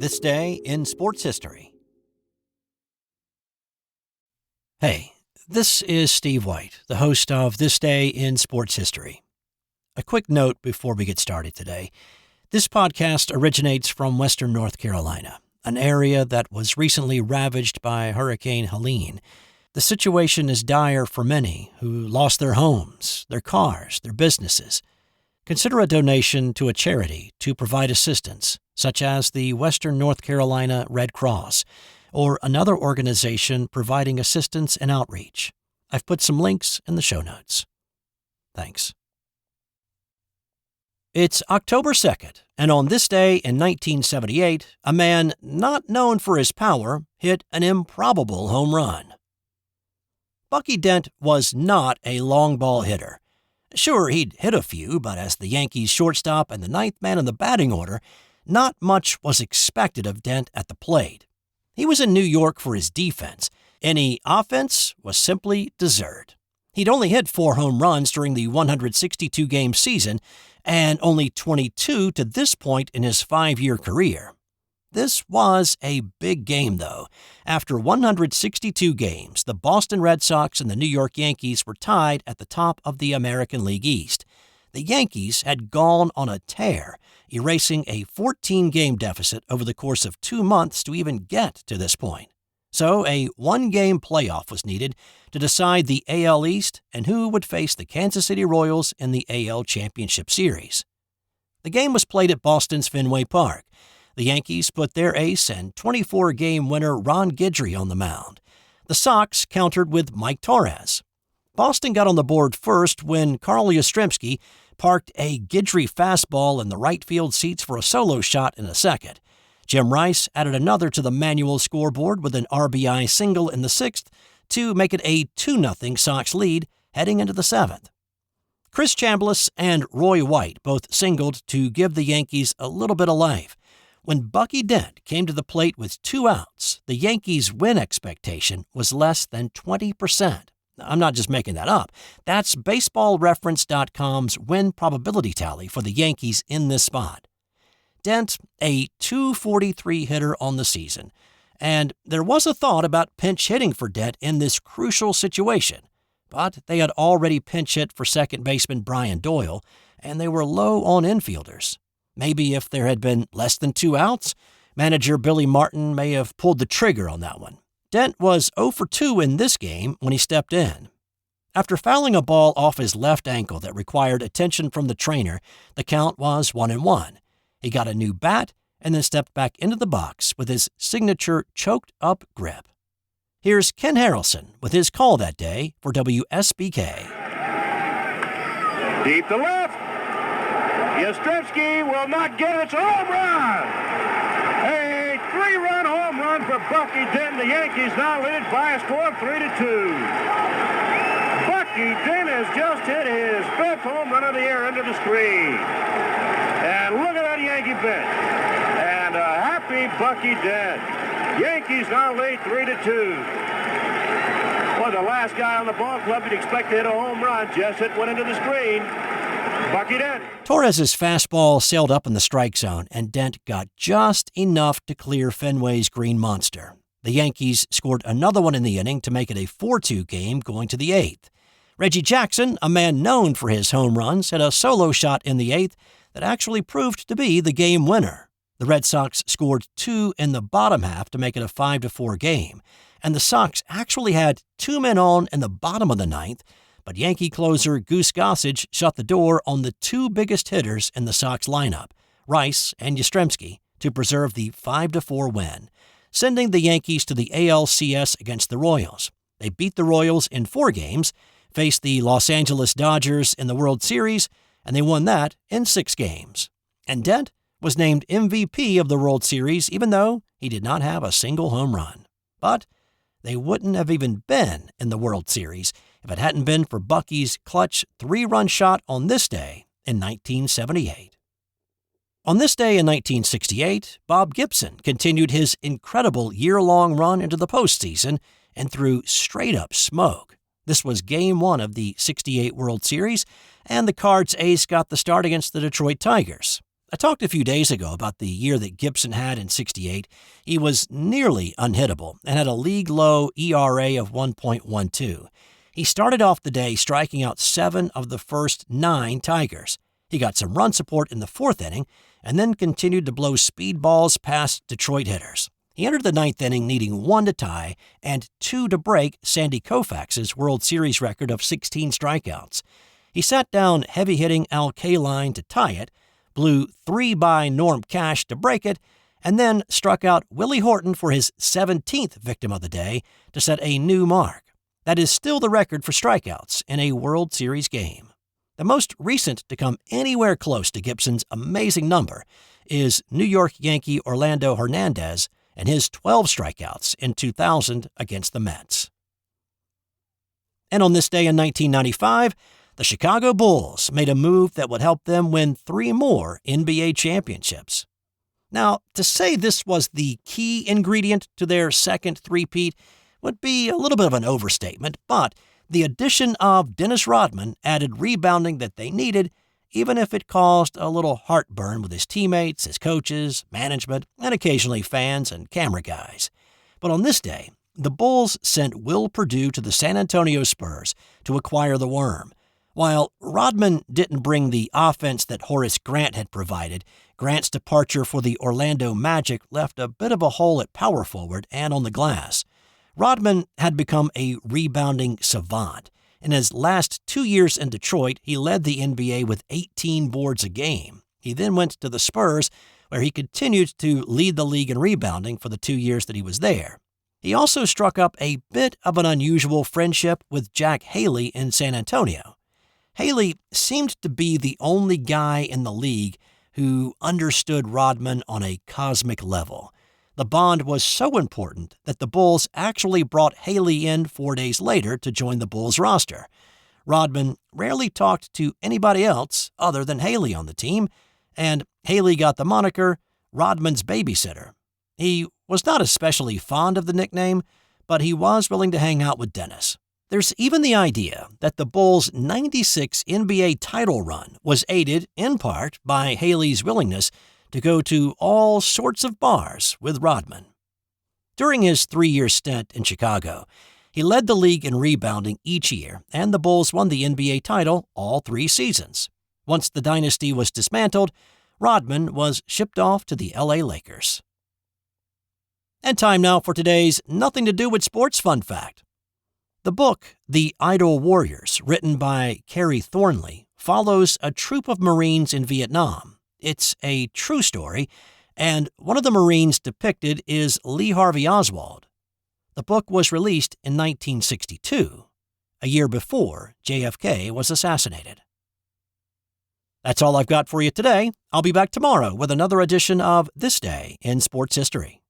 This day in sports history. Hey, this is Steve White, the host of This Day in Sports History. A quick note before we get started today. This podcast originates from Western North Carolina, an area that was recently ravaged by Hurricane Helene. The situation is dire for many who lost their homes, their cars, their businesses. Consider a donation to a charity to provide assistance, such as the Western North Carolina Red Cross, or another organization providing assistance and outreach. I've put some links in the show notes. Thanks. It's October 2nd, and on this day in 1978, a man not known for his power hit an improbable home run. Bucky Dent was not a long ball hitter. Sure, he'd hit a few, but as the Yankees' shortstop and the ninth man in the batting order, not much was expected of Dent at the plate. He was in New York for his defense. Any offense was simply dessert. He'd only hit 4 home runs during the 162-game season, and only 22 to this point in his 5-year career. This was a big game, though. After 162 games, the Boston Red Sox and the New York Yankees were tied at the top of the American League East. The Yankees had gone on a tear, erasing a 14-game deficit over the course of 2 months to even get to this point. So a 1-game playoff was needed to decide the AL East and who would face the Kansas City Royals in the AL Championship Series. The game was played at Boston's Fenway Park. The Yankees put their ace and 24-game winner Ron Guidry on the mound. The Sox countered with Mike Torres. Boston got on the board first when Carl Yastrzemski parked a Guidry fastball in the right field seats for a solo shot in the second. Jim Rice added another to the manual scoreboard with an RBI single in the 6th to make it a 2-0 Sox lead heading into the 7th. Chris Chambliss and Roy White both singled to give the Yankees a little bit of life. When Bucky Dent came to the plate with 2 outs, the Yankees' win expectation was less than 20%. I'm not just making that up. That's BaseballReference.com's win probability tally for the Yankees in this spot. Dent, a .243 hitter on the season, and there was a thought about pinch hitting for Dent in this crucial situation, but they had already pinch hit for second baseman Brian Doyle, and they were low on infielders. Maybe if there had been less than 2 outs, manager Billy Martin may have pulled the trigger on that one. Dent was 0 for 2 in this game when he stepped in. After fouling a ball off his left ankle that required attention from the trainer, the count was 1-1. He got a new bat and then stepped back into the box with his signature choked-up grip. Here's Ken Harrelson with his call that day for WSBK. Deep to left. Yastrzemski will not get it. It's a home run. A 3-run home run for Bucky Dent. The Yankees now lead by a score of 3-2. Bucky Dent has just hit his 5th home run of the year into the screen. And look at that Yankee bench. And a happy Bucky Dent. Yankees now lead 3-2. Well, the last guy on the ball club you'd expect to hit a home run just hit one into the screen. Bucky Dent. Torres' fastball sailed up in the strike zone, and Dent got just enough to clear Fenway's green monster. The Yankees scored another one in the inning to make it a 4-2 game going to the 8th. Reggie Jackson, a man known for his home runs, had a solo shot in the 8th that actually proved to be the game winner. The Red Sox scored 2 in the bottom half to make it a 5-4 game, and the Sox actually had 2 men on in the bottom of the 9th, but Yankee closer Goose Gossage shut the door on the 2 biggest hitters in the Sox lineup, Rice and Yastrzemski, to preserve the 5-4 win, sending the Yankees to the ALCS against the Royals. They beat the Royals in 4 games, faced the Los Angeles Dodgers in the World Series, and they won that in 6 games. And Dent was named MVP of the World Series even though he did not have a single home run. But they wouldn't have even been in the World Series if it hadn't been for Bucky's clutch 3-run shot on this day in 1978. On this day in 1968, Bob Gibson continued his incredible year-long run into the postseason and threw straight-up smoke. This was Game 1 of the '68 World Series, and the Cards' ace got the start against the Detroit Tigers. I talked a few days ago about the year that Gibson had in '68. He was nearly unhittable and had a league-low ERA of 1.12. He started off the day striking out 7 of the first 9 Tigers. He got some run support in the 4th inning and then continued to blow speed balls past Detroit hitters. He entered the 9th inning needing 1 to tie and 2 to break Sandy Koufax's World Series record of 16 strikeouts. He sat down heavy-hitting Al Kaline to tie it, blew 3 by Norm Cash to break it, and then struck out Willie Horton for his 17th victim of the day to set a new mark. That is still the record for strikeouts in a World Series game. The most recent to come anywhere close to Gibson's amazing number is New York Yankee Orlando Hernandez and his 12 strikeouts in 2000 against the Mets. And on this day in 1995, the Chicago Bulls made a move that would help them win 3 more NBA championships. Now, to say this was the key ingredient to their second three-peat would be a little bit of an overstatement, but the addition of Dennis Rodman added rebounding that they needed, even if it caused a little heartburn with his teammates, his coaches, management, and occasionally fans and camera guys. But on this day, the Bulls sent Will Perdue to the San Antonio Spurs to acquire the Worm. While Rodman didn't bring the offense that Horace Grant had provided, Grant's departure for the Orlando Magic left a bit of a hole at power forward and on the glass. Rodman had become a rebounding savant. In his last 2 years in Detroit, he led the NBA with 18 boards a game. He then went to the Spurs, where he continued to lead the league in rebounding for the 2 years that he was there. He also struck up a bit of an unusual friendship with Jack Haley in San Antonio. Haley seemed to be the only guy in the league who understood Rodman on a cosmic level. The bond was so important that the Bulls actually brought Haley in 4 days later to join the Bulls roster. Rodman rarely talked to anybody else other than Haley on the team, and Haley got the moniker Rodman's babysitter. He was not especially fond of the nickname, but he was willing to hang out with Dennis. There's even the idea that the Bulls' '96 NBA title run was aided, in part, by Haley's willingness to go to all sorts of bars with Rodman. During his 3-year stint in Chicago, he led the league in rebounding each year, and the Bulls won the NBA title all 3 seasons. Once the dynasty was dismantled, Rodman was shipped off to the LA Lakers. And time now for today's Nothing to Do with Sports fun fact. The book, The Idle Warriors, written by Kerry Thornley, follows a troop of Marines in Vietnam. It's a true story, and one of the Marines depicted is Lee Harvey Oswald. The book was released in 1962, a year before JFK was assassinated. That's all I've got for you today. I'll be back tomorrow with another edition of This Day in Sports History.